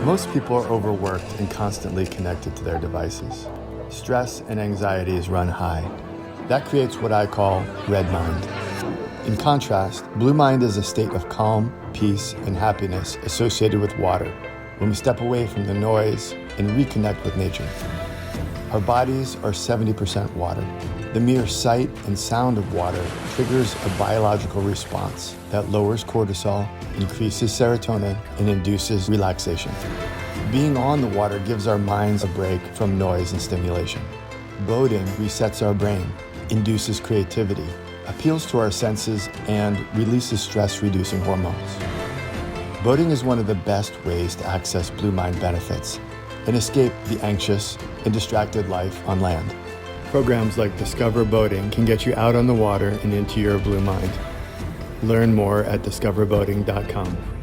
Most people are overworked and constantly connected to their devices. Stress and anxieties run high. That creates what I call red mind. In contrast, blue mind is a state of calm, peace, and happiness associated with water when we step away from the noise and reconnect with nature. Our bodies are 70% water. The mere sight and sound of water triggers a biological response that lowers cortisol, increases serotonin, and induces relaxation. Being on the water gives our minds a break from noise and stimulation. Boating resets our brain, induces creativity, appeals to our senses, and releases stress-reducing hormones. Boating is one of the best ways to access blue mind benefits and escape the anxious and distracted life on land. Programs like Discover Boating can get you out on the water and into your blue mind. Learn more at discoverboating.com.